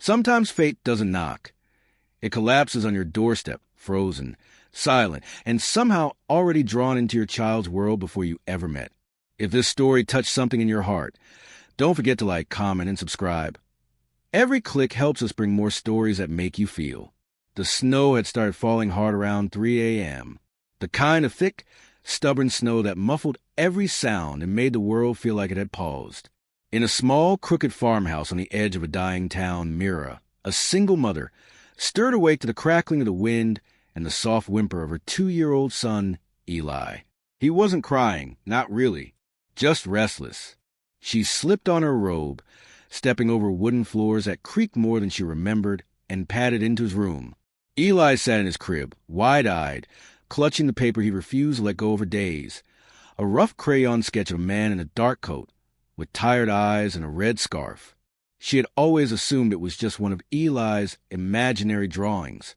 Sometimes fate doesn't knock. It collapses on your doorstep, frozen, silent, and somehow already drawn into your child's world before you ever met. If this story touched something in your heart, don't forget to like, comment, and subscribe. Every click helps us bring more stories that make you feel. The snow had started falling hard around 3 a.m. The kind of thick, stubborn snow that muffled every sound and made the world feel like it had paused. In a small, crooked farmhouse on the edge of a dying town, Mira, a single mother, stirred awake to the crackling of the wind and the soft whimper of her 2-year-old son, Eli. He wasn't crying, not really, just restless. She slipped on her robe, stepping over wooden floors that creaked more than she remembered, and padded into his room. Eli sat in his crib, wide-eyed, clutching the paper he refused to let go of for days. A rough crayon sketch of a man in a dark coat, with tired eyes and a red scarf. She had always assumed it was just one of Eli's imaginary drawings.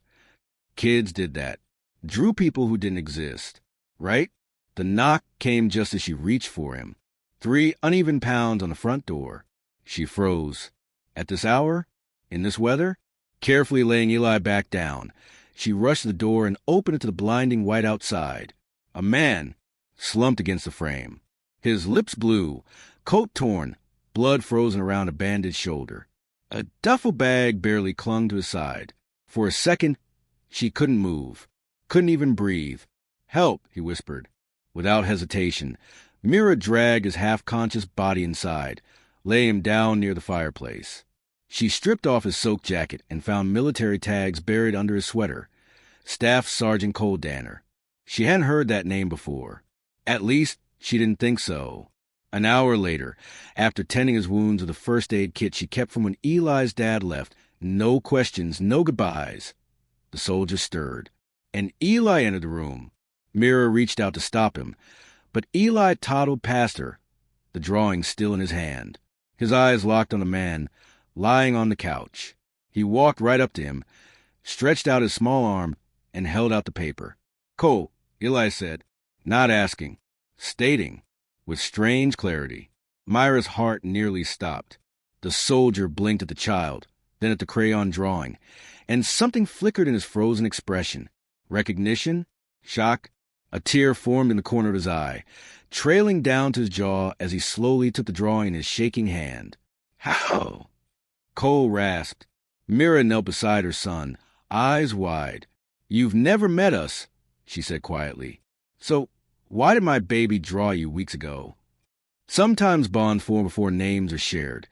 Kids did that. Drew people who didn't exist. Right? The knock came just as she reached for him. 3 uneven pounds on the front door. She froze. At this hour? In this weather? Carefully laying Eli back down, she rushed to the door and opened it to the blinding white outside. A man, slumped against the frame. His lips blue, coat torn, blood frozen around a bandaged shoulder. A duffel bag barely clung to his side. For a second, she couldn't move, couldn't even breathe. "Help," he whispered. Without hesitation, Mira dragged his half-conscious body inside, laying him down near the fireplace. She stripped off his soaked jacket and found military tags buried under his sweater. Staff Sergeant Cole Danner. She hadn't heard that name before. At least, she didn't think so. An hour later, after tending his wounds with a first aid kit she kept from when Eli's dad left, no questions, no goodbyes. The soldier stirred, and Eli entered the room. Mira reached out to stop him, but Eli toddled past her, the drawing still in his hand. His eyes locked on the man, lying on the couch. He walked right up to him, stretched out his small arm, and held out the paper. "Cole," Eli said, not asking, stating, with strange clarity. Myra's heart nearly stopped. The soldier blinked at the child, then at the crayon drawing, and something flickered in his frozen expression. Recognition? Shock? A tear formed in the corner of his eye, trailing down to his jaw as he slowly took the drawing in his shaking hand. "How?" Cole rasped. Mira knelt beside her son, eyes wide. "You've never met us," she said quietly. "So why did my baby draw you weeks ago?" Sometimes bonds form before names are shared,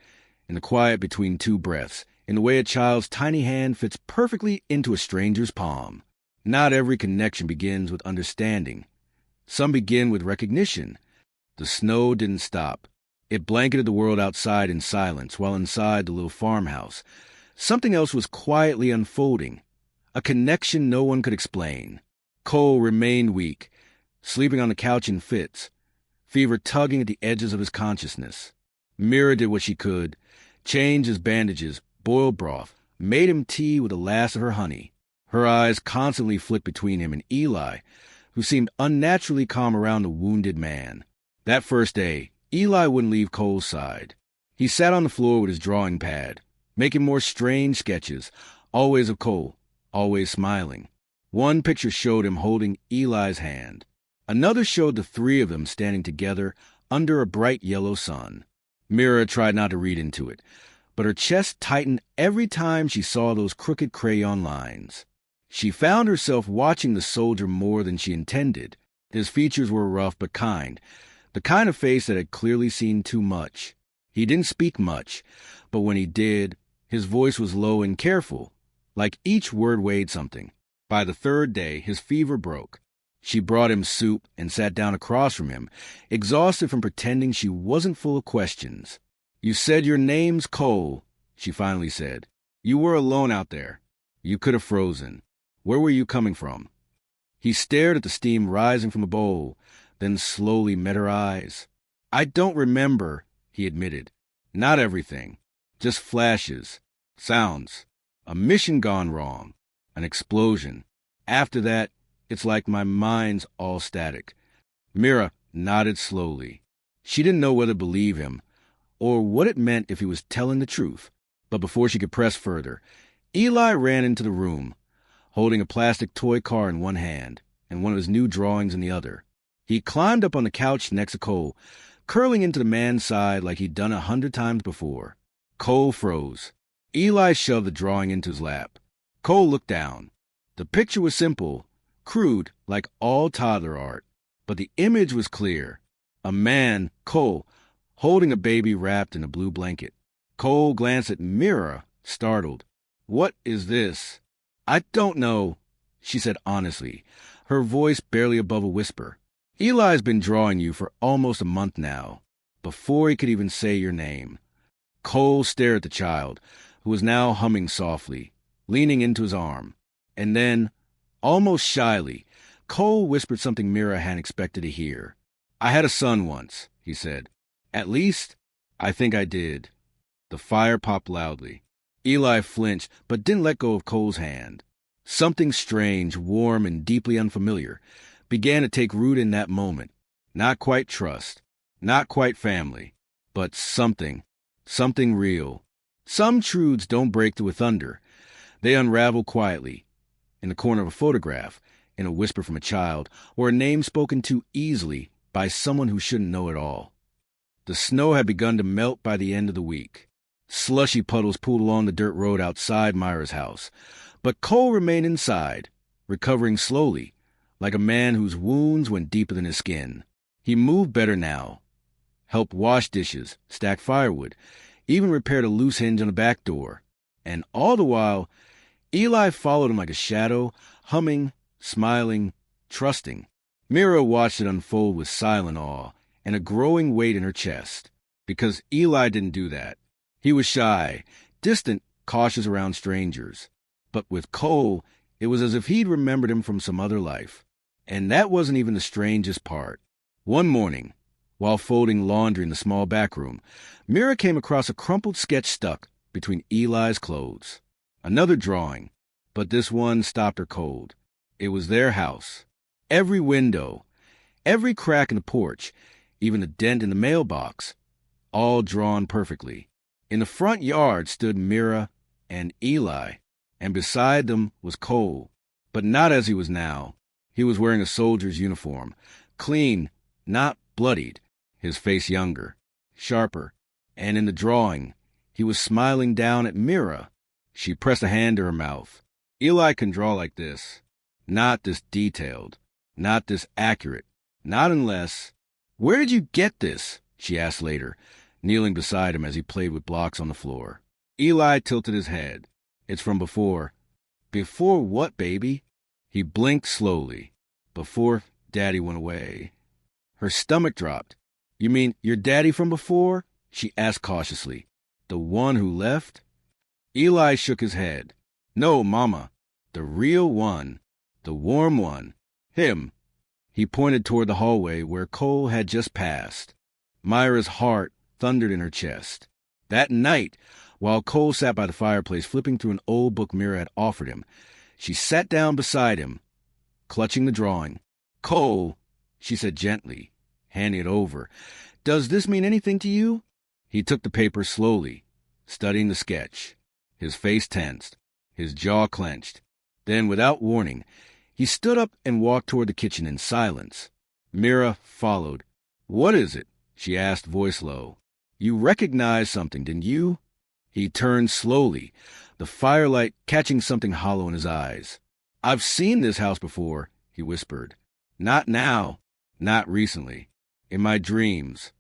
in the quiet between two breaths, in the way a child's tiny hand fits perfectly into a stranger's palm. Not every connection begins with understanding. Some begin with recognition. The snow didn't stop. It blanketed the world outside in silence, while inside the little farmhouse, something else was quietly unfolding. A connection no one could explain. Cole remained weak, sleeping on the couch in fits, fever tugging at the edges of his consciousness. Mira did what she could, changed his bandages, boiled broth, made him tea with the last of her honey. Her eyes constantly flicked between him and Eli, who seemed unnaturally calm around the wounded man. That first day, Eli wouldn't leave Cole's side. He sat on the floor with his drawing pad, making more strange sketches, always of Cole, always smiling. One picture showed him holding Eli's hand. Another showed the 3 of them standing together under a bright yellow sun. Mira tried not to read into it, but her chest tightened every time she saw those crooked crayon lines. She found herself watching the soldier more than she intended. His features were rough but kind, the kind of face that had clearly seen too much. He didn't speak much, but when he did, his voice was low and careful, like each word weighed something. By the 3rd day, his fever broke. She brought him soup and sat down across from him, exhausted from pretending she wasn't full of questions. "You said your name's Cole," she finally said. "You were alone out there. You could have frozen. Where were you coming from?" He stared at the steam rising from the bowl, then slowly met her eyes. "I don't remember," he admitted. "Not everything. Just flashes. Sounds. A mission gone wrong. An explosion. After that, it's like my mind's all static." Mira nodded slowly. She didn't know whether to believe him, or what it meant if he was telling the truth. But before she could press further, Eli ran into the room, holding a plastic toy car in one hand and one of his new drawings in the other. He climbed up on the couch next to Cole, curling into the man's side like he'd done 100 times before. Cole froze. Eli shoved the drawing into his lap. Cole looked down. The picture was simple, crude, like all toddler art, but the image was clear. A man, Cole, holding a baby wrapped in a blue blanket. Cole glanced at Mira, startled. "What is this?" "I don't know," she said honestly, her voice barely above a whisper. "Eli's been drawing you for almost a month now, before he could even say your name." Cole stared at the child, who was now humming softly, leaning into his arm. And then, almost shyly, Cole whispered something Mira hadn't expected to hear. "I had a son once," he said. "At least, I think I did." The fire popped loudly. Eli flinched, but didn't let go of Cole's hand. Something strange, warm, and deeply unfamiliar began to take root in that moment. Not quite trust, not quite family, but something real. Some truths don't break through with thunder. They unravel quietly, in the corner of a photograph, in a whisper from a child, or a name spoken too easily by someone who shouldn't know it all. The snow had begun to melt by the end of the week. Slushy puddles pooled along the dirt road outside Myra's house, but Cole remained inside, recovering slowly, like a man whose wounds went deeper than his skin. He moved better now, helped wash dishes, stack firewood, even repaired a loose hinge on the back door. And all the while, Eli followed him like a shadow, humming, smiling, trusting. Mira watched it unfold with silent awe and a growing weight in her chest, because Eli didn't do that. He was shy, distant, cautious around strangers. But with Cole, it was as if he'd remembered him from some other life. And that wasn't even the strangest part. One morning, while folding laundry in the small back room, Mira came across a crumpled sketch stuck between Eli's clothes. Another drawing, but this one stopped her cold. It was their house. Every window, every crack in the porch, even a dent in the mailbox, all drawn perfectly. In the front yard stood Mira and Eli, and beside them was Cole, but not as he was now. He was wearing a soldier's uniform, clean, not bloodied, his face younger, sharper, and in the drawing, he was smiling down at Mira. She pressed a hand to her mouth. "Eli can draw like this. Not this detailed, not this accurate, not unless—" "Where did you get this?" she asked later, kneeling beside him as he played with blocks on the floor. Eli tilted his head. "It's from before." "Before what, baby?" He blinked slowly. "Before Daddy went away." Her stomach dropped. "You mean your daddy from before?" she asked cautiously. "The one who left?" Eli shook his head. "No, Mama. The real one. The warm one. Him." He pointed toward the hallway where Cole had just passed. Myra's heart thundered in her chest. That night, while Cole sat by the fireplace flipping through an old book Mira had offered him, she sat down beside him, clutching the drawing. "Cole," she said gently, handing it over, "does this mean anything to you?" He took the paper slowly, studying the sketch. His face tensed, his jaw clenched. Then, without warning, he stood up and walked toward the kitchen in silence. Mira followed. "What is it?" she asked, voice low. "You recognized something, didn't you?" He turned slowly, the firelight catching something hollow in his eyes. "I've seen this house before," he whispered. "Not now, not recently. In my dreams."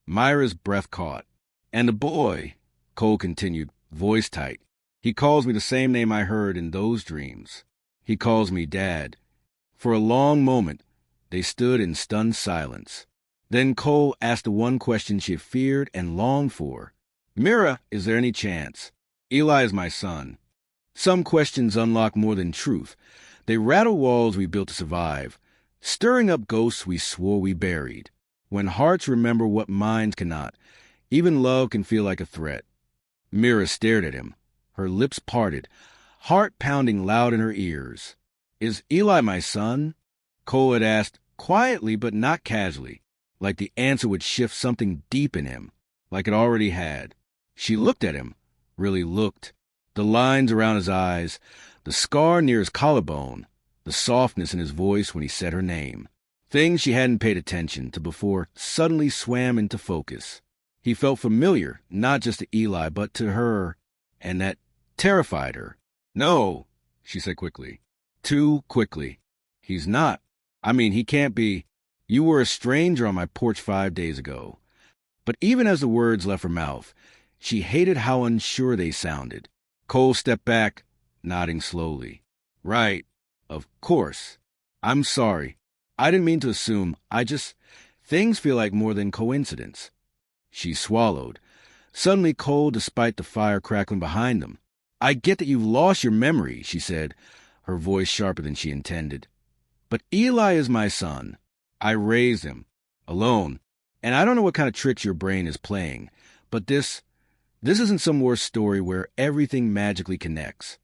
Myra's breath caught. "And the boy," Cole continued, voice tight. "He calls me the same name I heard in those dreams. He calls me Dad." For a long moment, they stood in stunned silence. Then Cole asked the one question she had feared and longed for. "Mira, is there any chance? Eli is my son." Some questions unlock more than truth. They rattle walls we built to survive, stirring up ghosts we swore we buried. When hearts remember what minds cannot, even love can feel like a threat. Mira stared at him, her lips parted, heart pounding loud in her ears. "Is Eli my son?" Cole had asked, quietly but not casually, like the answer would shift something deep in him, like it already had. She looked at him, really looked. The lines around his eyes, the scar near his collarbone, the softness in his voice when he said her name. Things she hadn't paid attention to before suddenly swam into focus. He felt familiar, not just to Eli, but to her, and that terrified her. "No," she said quickly. Too quickly. "He's not. I mean, he can't be. You were a stranger on my porch 5 days ago." But even as the words left her mouth, she hated how unsure they sounded. Cole stepped back, nodding slowly. "Right. Of course. I'm sorry. I didn't mean to assume. Things feel like more than coincidence." She swallowed. Suddenly cold despite the fire crackling behind them. "I get that you've lost your memory," she said, her voice sharper than she intended. "But Eli is my son. I raised him. Alone. And I don't know what kind of tricks your brain is playing, but this isn't some war story where everything magically connects."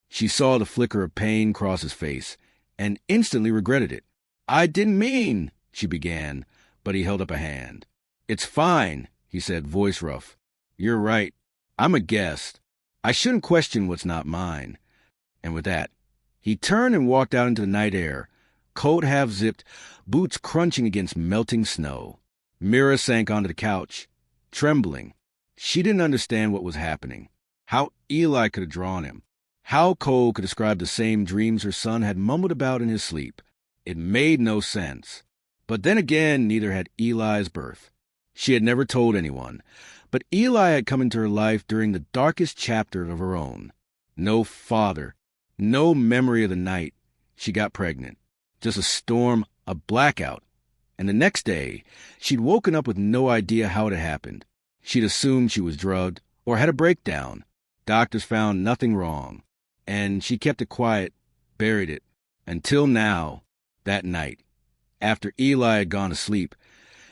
She saw the flicker of pain cross his face and instantly regretted it. "I didn't mean," she began, but he held up a hand. "It's fine," he said, voice rough. "You're right. I'm a guest. I shouldn't question what's not mine." And with that, he turned and walked out into the night air, coat half zipped, boots crunching against melting snow. Mira sank onto the couch, trembling. She didn't understand what was happening, how Eli could have drawn him, how Cole could describe the same dreams her son had mumbled about in his sleep. It made no sense. But then again, neither had Eli's birth. She had never told anyone, but Eli had come into her life during the darkest chapter of her own. No father, no memory of the night she got pregnant. Just a storm, a blackout. And the next day, she'd woken up with no idea how it had happened. She'd assumed she was drugged or had a breakdown. Doctors found nothing wrong. And she kept it quiet, buried it, until now, that night. After Eli had gone to sleep,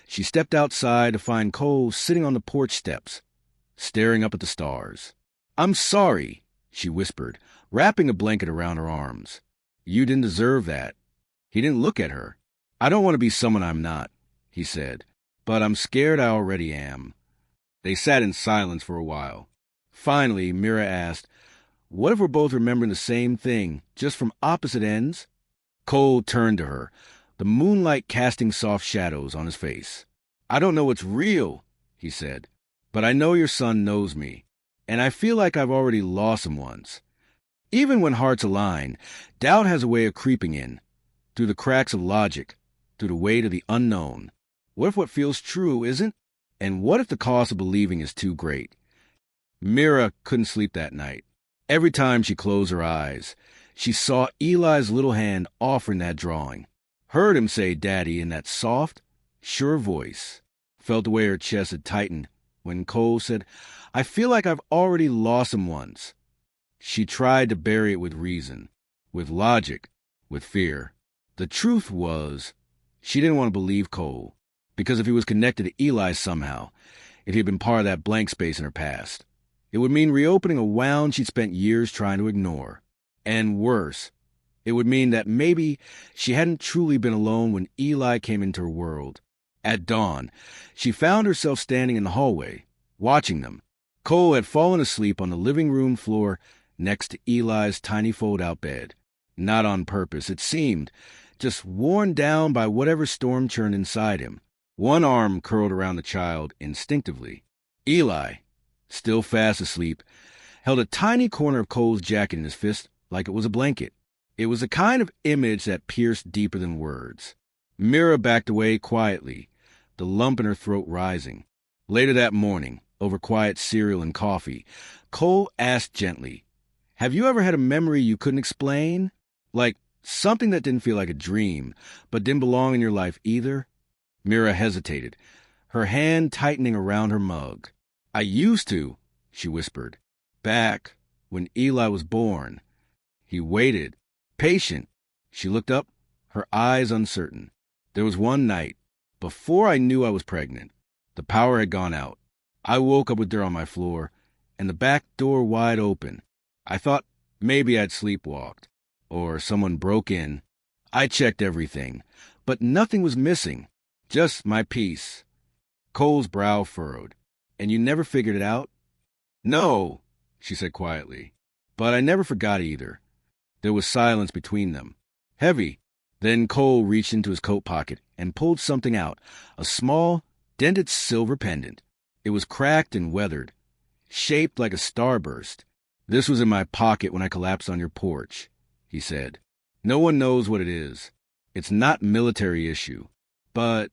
she stepped outside to find Cole sitting on the porch steps, staring up at the stars. "I'm sorry," she whispered, wrapping a blanket around her arms. "You didn't deserve that." He didn't look at her. "I don't want to be someone I'm not," he said, "but I'm scared I already am." They sat in silence for a while. Finally, Mira asked, "What if we're both remembering the same thing, just from opposite ends?" Cole turned to her, the moonlight casting soft shadows on his face. "I don't know what's real," he said, "but I know your son knows me, and I feel like I've already lost him once. Even when hearts align, doubt has a way of creeping in, through the cracks of logic, through the weight of the unknown. What if what feels true isn't? And what if the cost of believing is too great?" Mira couldn't sleep that night. Every time she closed her eyes, she saw Eli's little hand offering that drawing, heard him say "Daddy" in that soft, sure voice, felt the way her chest had tightened when Cole said, "I feel like I've already lost him once." She tried to bury it with reason, with logic, with fear. The truth was, she didn't want to believe Cole, because if he was connected to Eli somehow, if he had been part of that blank space in her past, it would mean reopening a wound she'd spent years trying to ignore. And worse, it would mean that maybe she hadn't truly been alone when Eli came into her world. At dawn, she found herself standing in the hallway, watching them. Cole had fallen asleep on the living room floor next to Eli's tiny fold-out bed. Not on purpose, it seemed, just worn down by whatever storm churned inside him. One arm curled around the child instinctively. Eli, still fast asleep, held a tiny corner of Cole's jacket in his fist like it was a blanket. It was a kind of image that pierced deeper than words. Mira backed away quietly, the lump in her throat rising. Later that morning, over quiet cereal and coffee, Cole asked gently, "Have you ever had a memory you couldn't explain? Like something that didn't feel like a dream, but didn't belong in your life either?" Mira hesitated, her hand tightening around her mug. "I used to," she whispered, "back when Eli was born." He waited, patient. She looked up, her eyes uncertain. "There was one night, before I knew I was pregnant. The power had gone out. I woke up with dirt on my floor, and the back door wide open. I thought maybe I'd sleepwalked, or someone broke in. I checked everything, but nothing was missing, just my peace." Cole's brow furrowed. "And you never figured it out?" "No." she said quietly. But I never forgot either. There was silence between them. Heavy. Then Cole reached into his coat pocket and pulled something out, a small, dented silver pendant. It was cracked and weathered, shaped like a starburst. This was in my pocket when I collapsed on your porch, he said. No one knows what it is. It's not military issue. But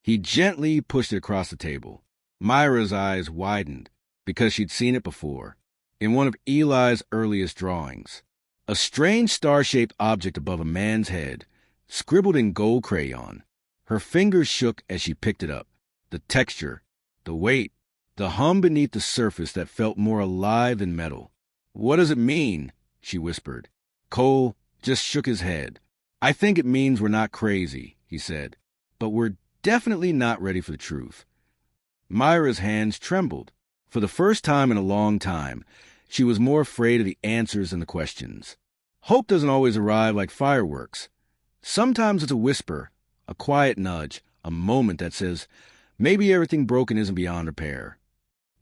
he gently pushed it across the table. Myra's eyes widened because she'd seen it before, in one of Eli's earliest drawings. A strange star-shaped object above a man's head, scribbled in gold crayon. Her fingers shook as she picked it up. The texture, the weight, the hum beneath the surface that felt more alive than metal. What does it mean? She whispered. Cole just shook his head. I think it means we're not crazy, he said, but we're definitely not ready for the truth. Myra's hands trembled. For the first time in a long time, she was more afraid of the answers than the questions. Hope doesn't always arrive like fireworks. Sometimes it's a whisper, a quiet nudge, a moment that says, maybe everything broken isn't beyond repair.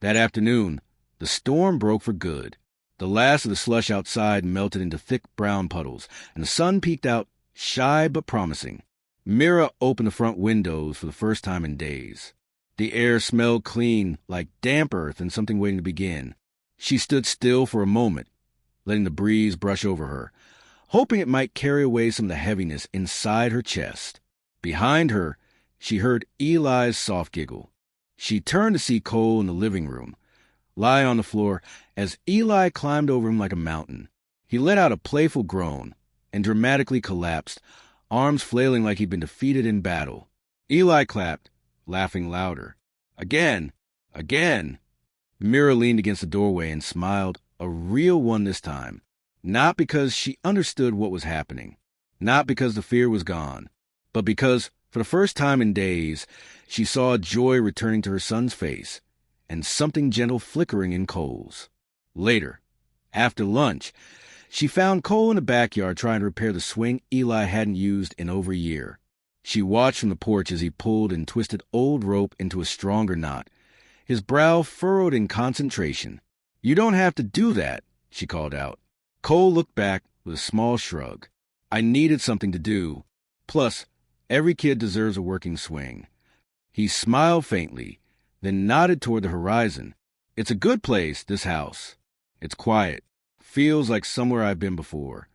That afternoon, the storm broke for good. The last of the slush outside melted into thick brown puddles, and the sun peeked out, shy but promising. Mira opened the front windows for the first time in days. The air smelled clean, like damp earth and something waiting to begin. She stood still for a moment, letting the breeze brush over her, hoping it might carry away some of the heaviness inside her chest. Behind her, she heard Eli's soft giggle. She turned to see Cole in the living room, lie on the floor as Eli climbed over him like a mountain. He let out a playful groan and dramatically collapsed, arms flailing like he'd been defeated in battle. Eli clapped, laughing louder. Again! Again! Mira leaned against the doorway and smiled, a real one this time. Not because she understood what was happening, not because the fear was gone, but because, for the first time in days, she saw joy returning to her son's face and something gentle flickering in Cole's. Later, after lunch, she found Cole in the backyard trying to repair the swing Eli hadn't used in over a year. She watched from the porch as he pulled and twisted old rope into a stronger knot, his brow furrowed in concentration. You don't have to do that, she called out. Cole looked back with a small shrug. I needed something to do. Plus, every kid deserves a working swing. He smiled faintly, then nodded toward the horizon. It's a good place, this house. It's quiet. Feels like somewhere I've been before.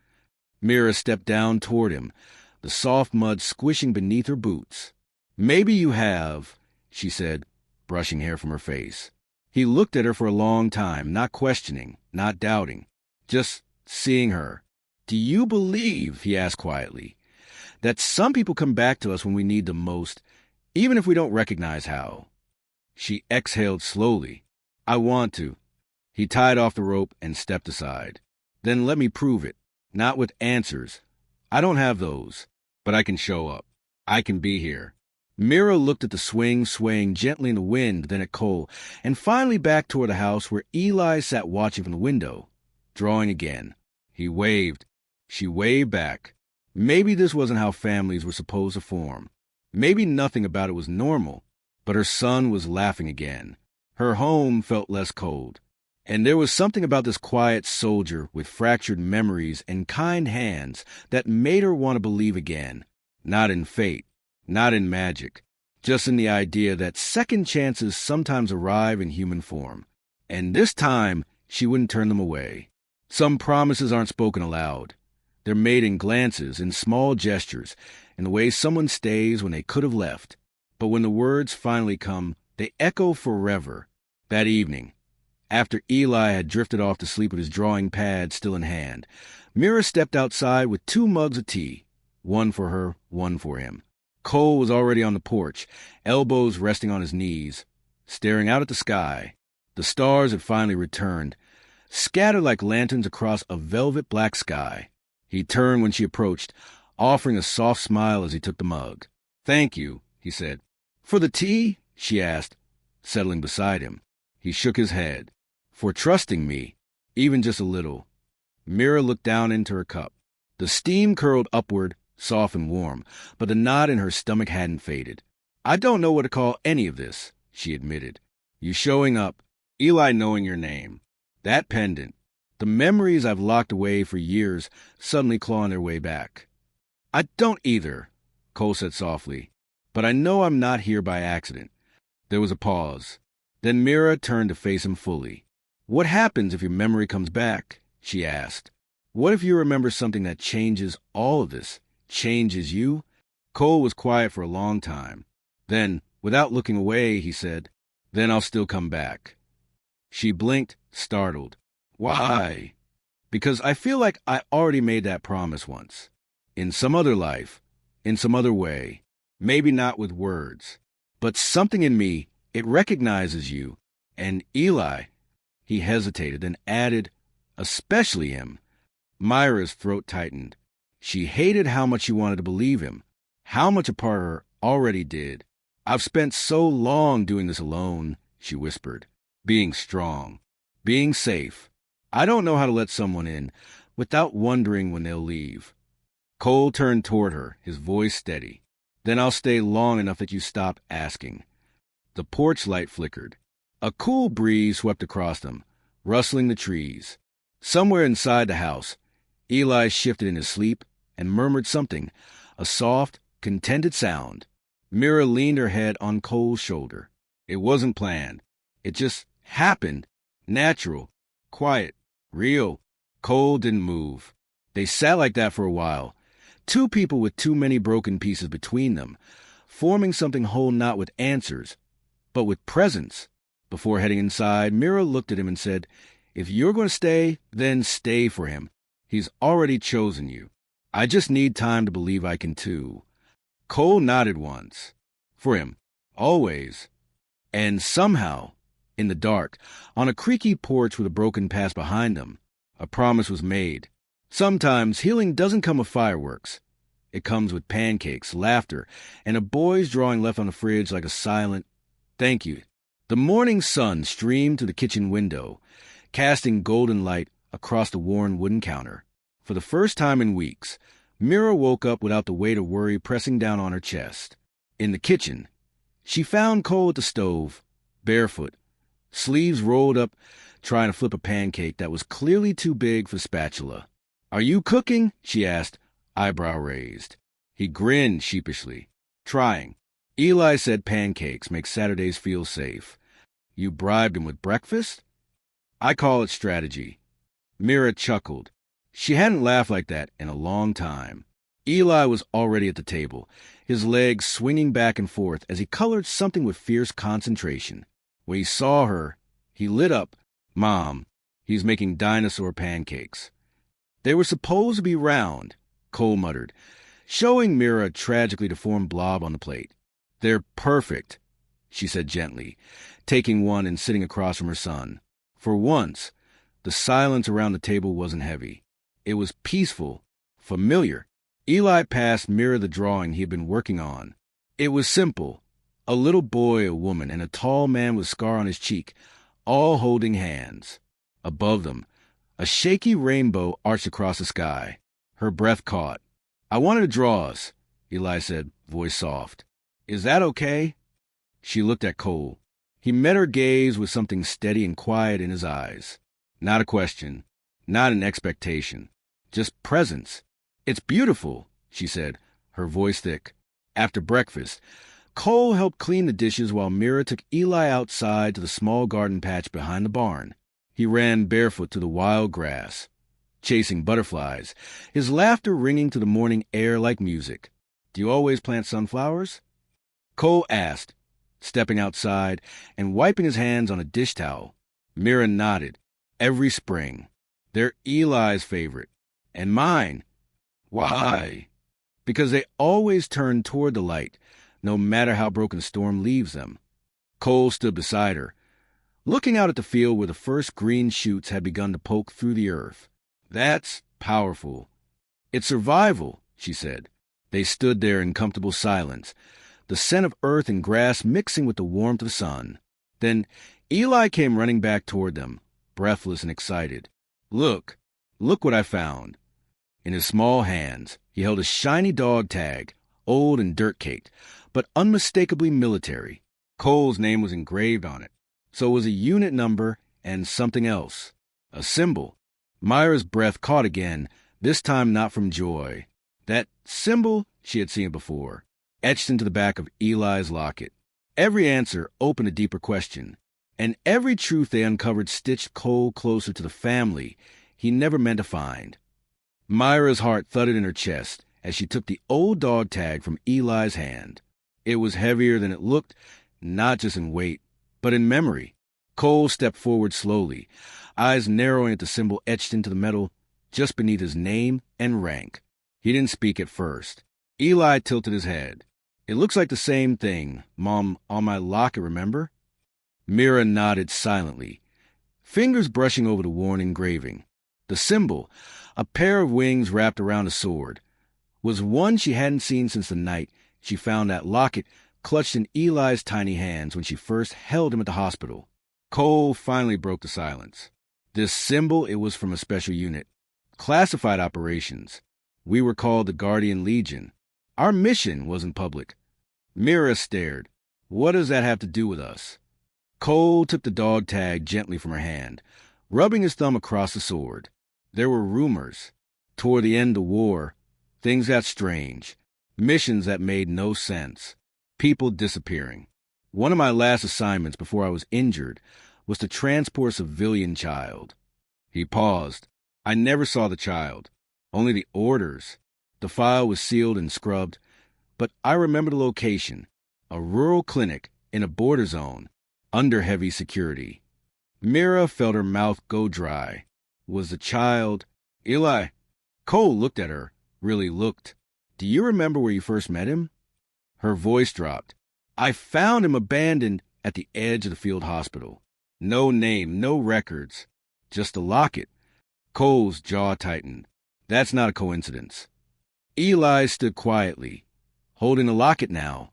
Mira stepped down toward him, the soft mud squishing beneath her boots. Maybe you have, she said, brushing hair from her face. He looked at her for a long time, not questioning, not doubting, just seeing her. Do you believe, he asked quietly, that some people come back to us when we need them most, even if we don't recognize how? She exhaled slowly. I want to. He tied off the rope and stepped aside. Then let me prove it. Not with answers. I don't have those. But I can show up. I can be here. Mira looked at the swing swaying gently in the wind, then at Cole, and finally back toward the house where Eli sat watching from the window, drawing again. He waved. She waved back. Maybe this wasn't how families were supposed to form. Maybe nothing about it was normal. But her son was laughing again. Her home felt less cold. And there was something about this quiet soldier with fractured memories and kind hands that made her want to believe again. Not in fate, not in magic, just in the idea that second chances sometimes arrive in human form. And this time, she wouldn't turn them away. Some promises aren't spoken aloud. They're made in glances, in small gestures, in the way someone stays when they could have left. But when the words finally come, they echo forever. That evening, after Eli had drifted off to sleep with his drawing pad still in hand, Mira stepped outside with 2 mugs of tea, one for her, one for him. Cole was already on the porch, elbows resting on his knees, staring out at the sky. The stars had finally returned, scattered like lanterns across a velvet black sky. He turned when she approached, offering a soft smile as he took the mug. Thank you, he said. For the tea? She asked, settling beside him. He shook his head. For trusting me, even just a little. Mira looked down into her cup. The steam curled upward, soft and warm, but the knot in her stomach hadn't faded. I don't know what to call any of this, she admitted. You showing up, Eli knowing your name, That pendant. The memories I've locked away for years suddenly clawing their way back. I don't either, Cole said softly, but I know I'm not here by accident. There was a pause. Then Mira turned to face him fully. What happens if your memory comes back? She asked. What if you remember something that changes all of this? Changes you? Cole was quiet for a long time. Then, without looking away, he said, Then I'll still come back. She blinked, startled. Why? Because I feel like I already made that promise once. In some other life, in some other way, maybe not with words. But something in me, it recognizes you. And Eli, he hesitated, then added, especially him. Myra's throat tightened. She hated how much she wanted to believe him, how much a part of her already did. I've spent so long doing this alone, she whispered, being strong, being safe. I don't know how to let someone in without wondering when they'll leave. Cole turned toward her, his voice steady. Then I'll stay long enough that you stop asking. The porch light flickered. A cool breeze swept across them, rustling the trees. Somewhere inside the house, Eli shifted in his sleep and murmured something, a soft, contented sound. Mira leaned her head on Cole's shoulder. It wasn't planned. It just happened. Natural, quiet, real. Cole didn't move. They sat like that for a while. Two people with too many broken pieces between them, forming something whole not with answers, but with presence. Before heading inside, Mira looked at him and said, If you're going to stay, then stay for him. He's already chosen you. I just need time to believe I can too. Cole nodded once. For him. Always. And somehow, in the dark, on a creaky porch with a broken path behind them, a promise was made. Sometimes healing doesn't come with fireworks. It comes with pancakes, laughter, and a boy's drawing left on the fridge like a silent, thank you. The morning sun streamed to the kitchen window, casting golden light across the worn wooden counter. For the first time in weeks, Mira woke up without the weight of worry pressing down on her chest. In the kitchen, she found Cole at the stove, barefoot, sleeves rolled up, trying to flip a pancake that was clearly too big for the spatula. Are you cooking? She asked, eyebrow raised. He grinned sheepishly. Trying. Eli said pancakes make Saturdays feel safe. You bribed him with breakfast? I call it strategy. Mira chuckled. She hadn't laughed like that in a long time. Eli was already at the table, his legs swinging back and forth as he colored something with fierce concentration. When he saw her, he lit up. Mom, he's making dinosaur pancakes. They were supposed to be round, Cole muttered, showing Mira a tragically deformed blob on the plate. They're perfect, she said gently, taking one and sitting across from her son. For once, the silence around the table wasn't heavy. It was peaceful, familiar. Eli passed Mira the drawing he had been working on. It was simple. A little boy, a woman, and a tall man with a scar on his cheek, all holding hands. Above them, a shaky rainbow arched across the sky. Her breath caught. I wanted to draw us, Eli said, voice soft. Is that okay? She looked at Cole. He met her gaze with something steady and quiet in his eyes. Not a question, not an expectation, just presence. It's beautiful, she said, her voice thick. After breakfast, Cole helped clean the dishes while Mira took Eli outside to the small garden patch behind the barn. He ran barefoot to the wild grass, chasing butterflies, his laughter ringing to the morning air like music. Do you always plant sunflowers? Cole asked, stepping outside and wiping his hands on a dish towel. Mira nodded. Every spring. They're Eli's favorite. And mine. Why? Because they always turn toward the light, no matter how broken the storm leaves them. Cole stood beside her, looking out at the field where the first green shoots had begun to poke through the earth. That's powerful. It's survival, she said. They stood there in comfortable silence, the scent of earth and grass mixing with the warmth of the sun. Then Eli came running back toward them, breathless and excited. Look what I found. In his small hands, he held a shiny dog tag, old and dirt-caked, but unmistakably military. Cole's name was engraved on it. So was a unit number and something else. A symbol. Myra's breath caught again, this time not from joy. That symbol she had seen before, etched into the back of Eli's locket. Every answer opened a deeper question, and every truth they uncovered stitched Cole closer to the family he never meant to find. Myra's heart thudded in her chest as she took the old dog tag from Eli's hand. It was heavier than it looked, not just in weight, but in memory. Cole stepped forward slowly, eyes narrowing at the symbol etched into the metal just beneath his name and rank. He didn't speak at first. Eli tilted his head. It looks like the same thing, Mom, on my locket, remember? Mira nodded silently, fingers brushing over the worn engraving. The symbol, a pair of wings wrapped around a sword, was one she hadn't seen since the night she found that locket clutched in Eli's tiny hands when she first held him at the hospital. Cole finally broke the silence. This symbol, it was from a special unit. Classified operations. We were called the Guardian Legion. Our mission wasn't public. Mira stared. What does that have to do with us? Cole took the dog tag gently from her hand, rubbing his thumb across the sword. There were rumors. Toward the end of the war, things got strange. Missions that made no sense. People disappearing. One of my last assignments before I was injured was to transport a civilian child. He paused. I never saw the child, only the orders. The file was sealed and scrubbed, but I remember the location, a rural clinic in a border zone, under heavy security. Mira felt her mouth go dry. Was the child... Eli. Cole looked at her, really looked. Do you remember where you first met him? Her voice dropped. I found him abandoned at the edge of the field hospital. No name, no records, just a locket. Cole's jaw tightened. That's not a coincidence. Eli stood quietly, holding the locket now,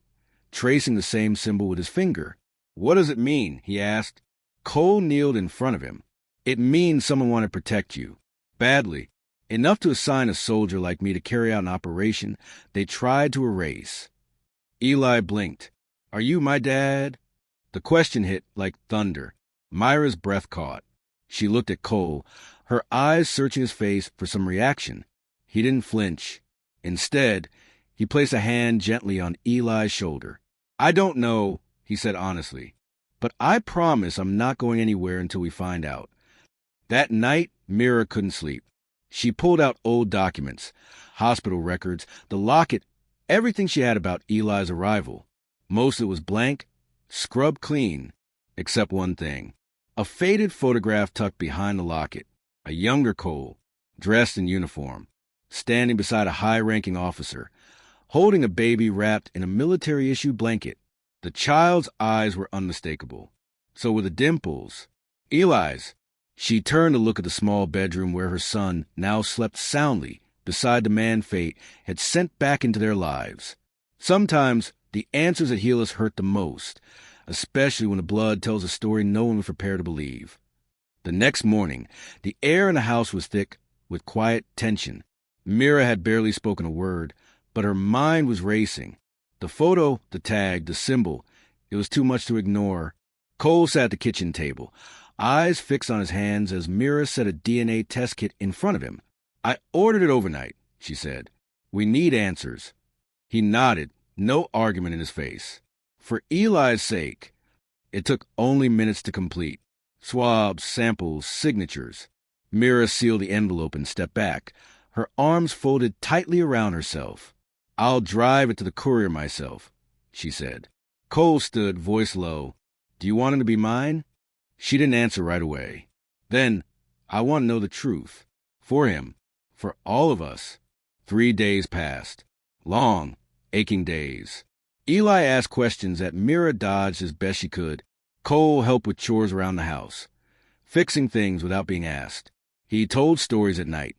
tracing the same symbol with his finger. What does it mean? He asked. Cole kneeled in front of him. It means someone wanted to protect you. Badly. Enough to assign a soldier like me to carry out an operation they tried to erase. Eli blinked. Are you my dad? The question hit like thunder. Myra's breath caught. She looked at Cole, her eyes searching his face for some reaction. He didn't flinch. Instead, he placed a hand gently on Eli's shoulder. I don't know, he said honestly, but I promise I'm not going anywhere until we find out. That night, Mira couldn't sleep. She pulled out old documents, hospital records, the locket, everything she had about Eli's arrival. Most of it was blank, scrubbed clean, except one thing. A faded photograph tucked behind the locket. A younger Cole, dressed in uniform, standing beside a high-ranking officer, holding a baby wrapped in a military-issue blanket. The child's eyes were unmistakable. So were the dimples. Eli's. She turned to look at the small bedroom where her son now slept soundly beside the man fate had sent back into their lives. Sometimes the answers that heal us hurt the most, especially when the blood tells a story no one was prepared to believe. The next morning, the air in the house was thick with quiet tension. Mira had barely spoken a word, but her mind was racing. The photo, the tag, the symbol, it was too much to ignore. Cole sat at the kitchen table, eyes fixed on his hands as Mira set a DNA test kit in front of him. I ordered it overnight, she said. We need answers. He nodded, no argument in his face. For Eli's sake, it took only minutes to complete. Swabs, samples, signatures. Mira sealed the envelope and stepped back, her arms folded tightly around herself. I'll drive it to the courier myself, she said. Cole stood, voice low. Do you want him to be mine? She didn't answer right away. Then, I want to know the truth. For him. For all of us. 3 days passed. Long, aching days. Eli asked questions that Mira dodged as best she could. Cole helped with chores around the house, fixing things without being asked. He told stories at night.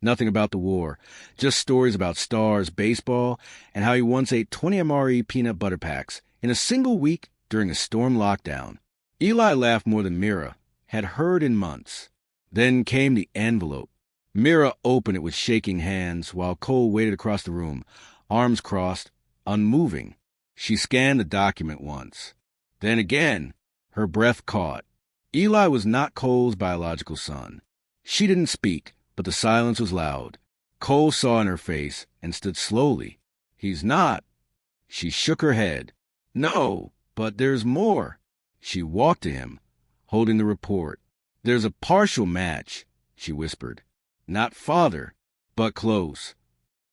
Nothing about the war, just stories about stars, baseball, and how he once ate 20 MRE peanut butter packs in a single week during a storm lockdown. Eli laughed more than Mira had heard in months. Then came the envelope. Mira opened it with shaking hands while Cole waited across the room, arms crossed, unmoving. She scanned the document once. Then again, her breath caught. Eli was not Cole's biological son. She didn't speak, but the silence was loud. Cole saw in her face and stood slowly. He's not. She shook her head. No, but there's more. She walked to him, holding the report. There's a partial match, she whispered. Not father, but close.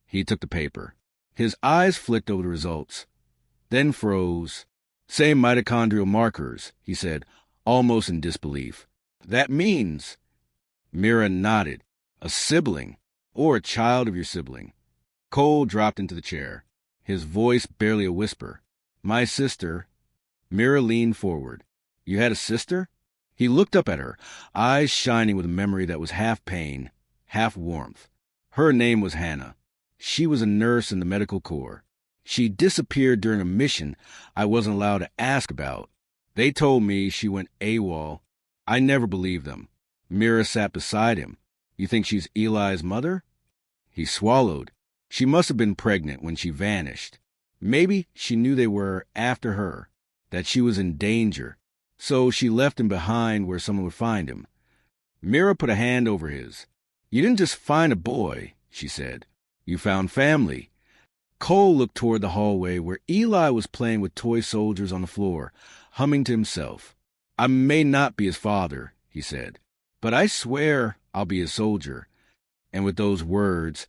He took the paper. His eyes flicked over the results, then froze. Same mitochondrial markers, he said, almost in disbelief. That means... Mira nodded. A sibling, or a child of your sibling. Cole dropped into the chair, his voice barely a whisper. My sister. Mira leaned forward. You had a sister? He looked up at her, eyes shining with a memory that was half pain, half warmth. Her name was Hannah. She was a nurse in the medical corps. She disappeared during a mission I wasn't allowed to ask about. They told me she went AWOL. I never believed them. Mira sat beside him. You think she's Eli's mother? He swallowed. She must have been pregnant when she vanished. Maybe she knew they were after her, that she was in danger, so she left him behind where someone would find him. Mira put a hand over his. You didn't just find a boy, she said. You found family. Cole looked toward the hallway where Eli was playing with toy soldiers on the floor, humming to himself. I may not be his father, he said, but I swear I'll be his soldier. And with those words,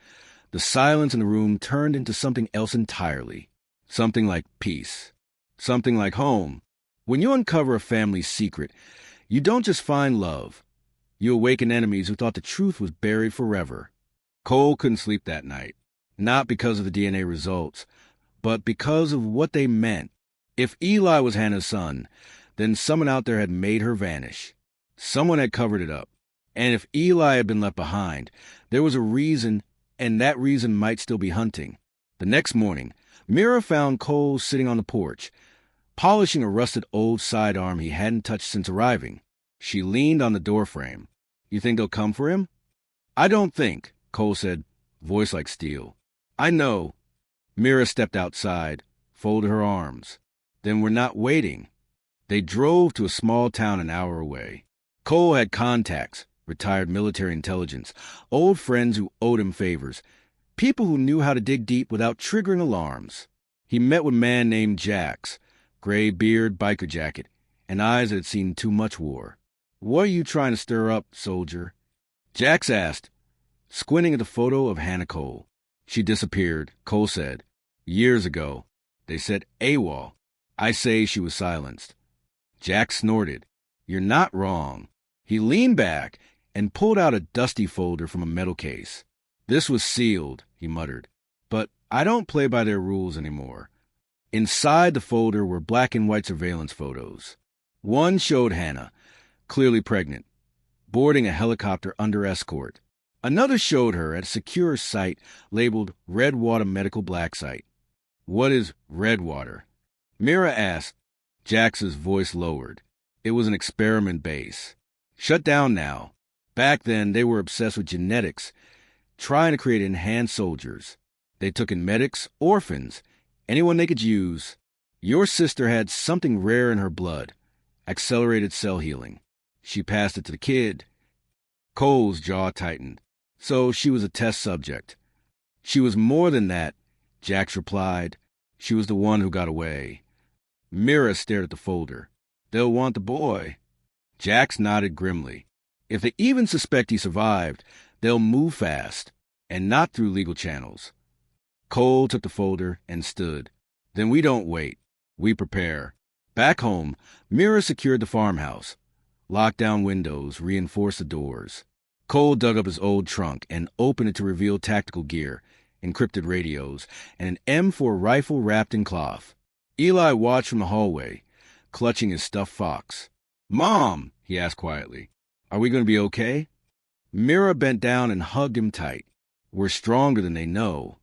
the silence in the room turned into something else entirely. Something like peace. Something like home. When you uncover a family's secret, you don't just find love. You awaken enemies who thought the truth was buried forever. Cole couldn't sleep that night. Not because of the DNA results, but because of what they meant. If Eli was Hannah's son, then someone out there had made her vanish. Someone had covered it up. And if Eli had been left behind, there was a reason, and that reason might still be hunting. The next morning, Mira found Cole sitting on the porch, polishing a rusted old sidearm he hadn't touched since arriving. She leaned on the doorframe. You think they'll come for him? I don't think, Cole said, voice like steel. I know. Mira stepped outside, folded her arms. Then we're not waiting. They drove to a small town an hour away. Cole had contacts, retired military intelligence, old friends who owed him favors, people who knew how to dig deep without triggering alarms. He met with a man named Jax, gray beard, biker jacket, and eyes that had seen too much war. What are you trying to stir up, soldier? Jax asked, squinting at the photo of Hannah Cole. She disappeared, Cole said. Years ago. They said AWOL. I say she was silenced. Jax snorted. You're not wrong. He leaned back and pulled out a dusty folder from a metal case. This was sealed, he muttered. But I don't play by their rules anymore. Inside the folder were black and white surveillance photos. One showed Hannah, clearly pregnant, boarding a helicopter under escort. Another showed her at a secure site labeled Redwater Medical Black Site. What is Redwater? Mira asked. Jax's voice lowered. It was an experiment base. Shut down now. Back then, they were obsessed with genetics, trying to create enhanced soldiers. They took in medics, orphans, anyone they could use. Your sister had something rare in her blood, accelerated cell healing. She passed it to the kid. Cole's jaw tightened. So she was a test subject. She was more than that, Jax replied. She was the one who got away. Mira stared at the folder. They'll want the boy. Jax nodded grimly. If they even suspect he survived, they'll move fast, and not through legal channels. Cole took the folder and stood. Then we don't wait. We prepare. Back home, Mira secured the farmhouse, locked down windows, reinforced the doors. Cole dug up his old trunk and opened it to reveal tactical gear, encrypted radios, and an M4 rifle wrapped in cloth. Eli watched from the hallway, clutching his stuffed fox. Mom, he asked quietly, are we going to be okay? Mira bent down and hugged him tight. We're stronger than they know.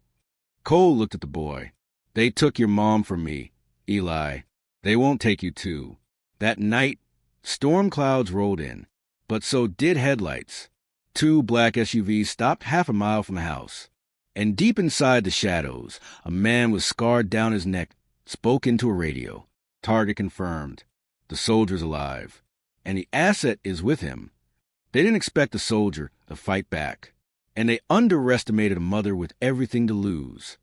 Cole looked at the boy. They took your mom from me, Eli. They won't take you too. That night, storm clouds rolled in, but so did headlights. 2 black SUVs stopped half a mile from the house. And deep inside the shadows, a man with scarred down his neck spoke into a radio. Target confirmed. The soldier's alive. and the asset is with him. They didn't expect a soldier to fight back, and they underestimated a mother with everything to lose.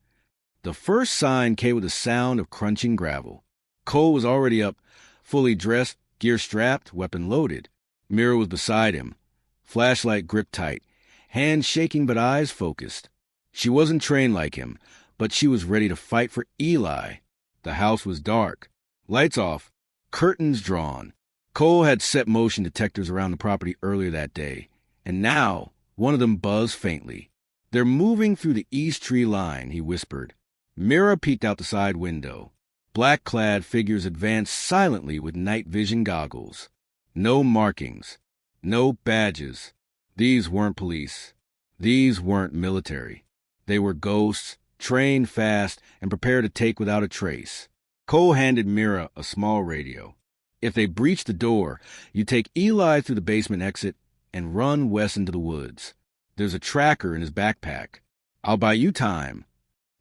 The first sign came with the sound of crunching gravel. Cole was already up, fully dressed, gear strapped, weapon loaded. Mira was beside him, flashlight gripped tight, hands shaking but eyes focused. She wasn't trained like him, but she was ready to fight for Eli. The house was dark, lights off, curtains drawn. Cole had set motion detectors around the property earlier that day, and now one of them buzzed faintly. "They're moving through the east tree line," he whispered. Mira peeked out the side window. Black-clad figures advanced silently with night vision goggles. No markings, no badges. These weren't police. These weren't military. They were ghosts, trained fast and prepared to take without a trace. Cole handed Mira a small radio. "If they breach the door, you take Eli through the basement exit and run west into the woods. There's a tracker in his backpack. I'll buy you time."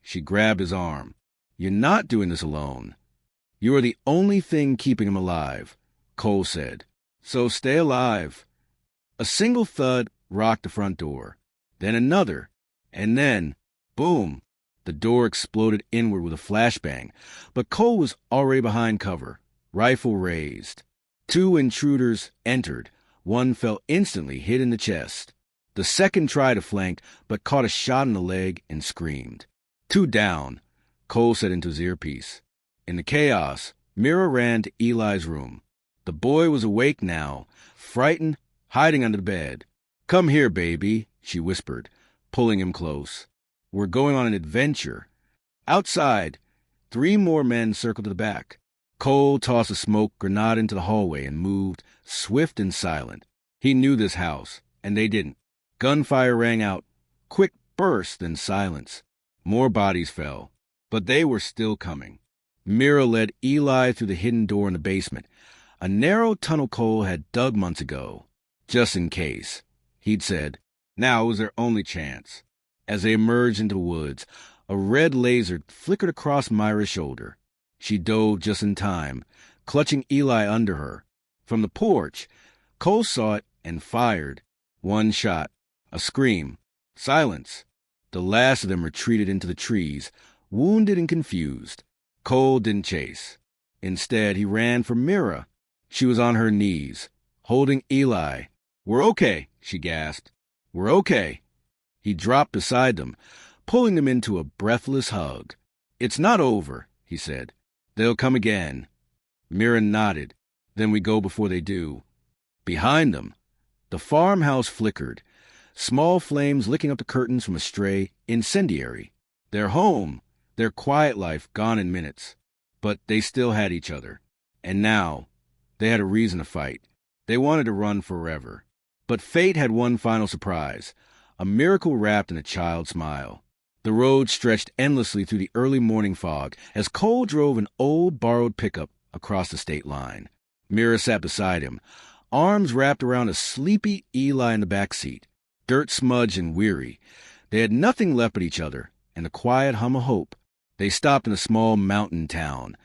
She grabbed his arm. "You're not doing this alone. You are the only thing keeping him alive," Cole said. "So stay alive." A single thud rocked the front door. Then another. And then, boom, the door exploded inward with a flashbang. But Cole was already behind cover, rifle raised. Two intruders entered. One fell instantly, hit in the chest. The second tried to flank, but caught a shot in the leg and screamed. "Two down," Cole said into his earpiece. In the chaos, Mira ran to Eli's room. The boy was awake now, frightened, hiding under the bed. "Come here, baby," she whispered, pulling him close. "We're going on an adventure." Outside, 3 more men circled to the back. Cole tossed a smoke grenade into the hallway and moved, swift and silent. He knew this house, and they didn't. Gunfire rang out, quick bursts, then silence. More bodies fell, but they were still coming. Mira led Eli through the hidden door in the basement, a narrow tunnel Cole had dug months ago. "Just in case," he'd said. Now was their only chance. As they emerged into the woods, a red laser flickered across Myra's shoulder. She dove just in time, clutching Eli under her. From the porch, Cole saw it and fired. One shot, a scream, silence. The last of them retreated into the trees, wounded and confused. Cole didn't chase. Instead, he ran for Mira. She was on her knees, holding Eli. "We're okay," she gasped. "We're okay." He dropped beside them, pulling them into a breathless hug. "It's not over," he said. "They'll come again." Mira nodded. "Then we go before they do." Behind them, the farmhouse flickered, small flames licking up the curtains from a stray incendiary. Their home, their quiet life gone in minutes. But they still had each other. And now, they had a reason to fight. They wanted to run forever. But fate had one final surprise, a miracle wrapped in a child's smile. The road stretched endlessly through the early morning fog as Cole drove an old borrowed pickup across the state line. Mira sat beside him, arms wrapped around a sleepy Eli in the back seat. Dirt smudged and weary, they had nothing left but each other and the quiet hum of hope. They stopped in a small mountain town,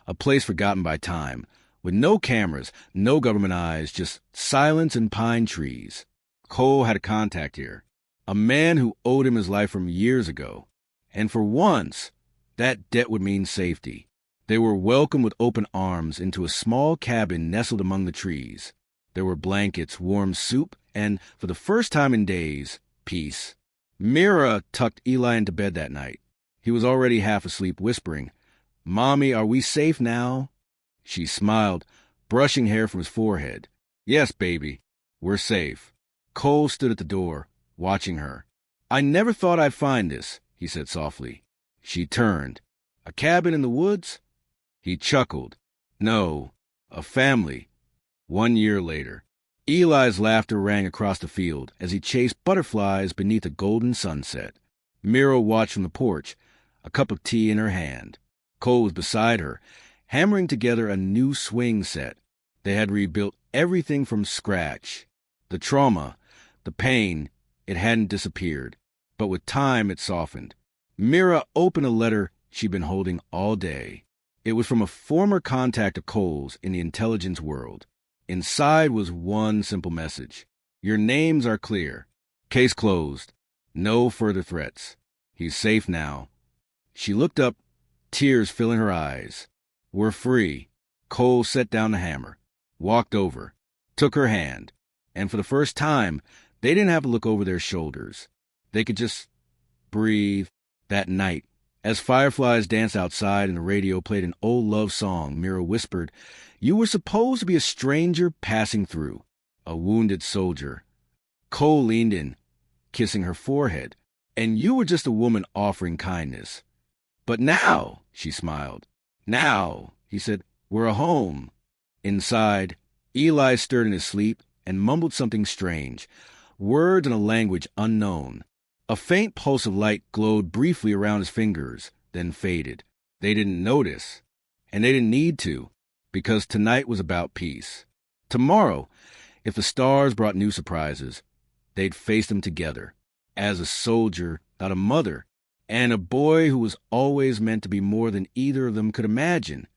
a place forgotten by time, with no cameras, no government eyes, just silence and pine trees. Cole had a contact here, a man who owed him his life from years ago. And for once, that debt would mean safety. They were welcomed with open arms into a small cabin nestled among the trees. There were blankets, warm soup, and, for the first time in days, peace. Mira tucked Eli into bed that night. He was already half asleep, whispering, "Mommy, are we safe now?" She smiled, brushing hair from his forehead. "Yes, baby, we're safe." Cole stood at the door, watching her. "I never thought I'd find this," he said softly. She turned. "A cabin in the woods?" He chuckled. "No, a family." 1 year later. Eli's laughter rang across the field as he chased butterflies beneath a golden sunset. Mira watched from the porch, a cup of tea in her hand. Cole was beside her, hammering together a new swing set. They had rebuilt everything from scratch. The trauma, the pain, it hadn't disappeared. But with time, it softened. Mira opened a letter she'd been holding all day. It was from a former contact of Cole's in the intelligence world. Inside was one simple message. Your names are clear. Case closed. No further threats. He's safe now. She looked up, tears filling her eyes. We're free. Cole set down the hammer, walked over, took her hand, and for the first time, they didn't have to look over their shoulders. They could just breathe. That night, as fireflies danced outside and the radio played an old love song, Mira whispered, "You were supposed to be a stranger passing through, a wounded soldier." Cole leaned in, kissing her forehead, "And you were just a woman offering kindness." "But now," she smiled. "Now," he said, "we're a home." Inside, Eli stirred in his sleep and mumbled something strange, words in a language unknown. A faint pulse of light glowed briefly around his fingers, then faded. They didn't notice, and they didn't need to, because tonight was about peace. Tomorrow, if the stars brought new surprises, they'd face them together, as a soldier, not a mother, and a boy who was always meant to be more than either of them could imagine.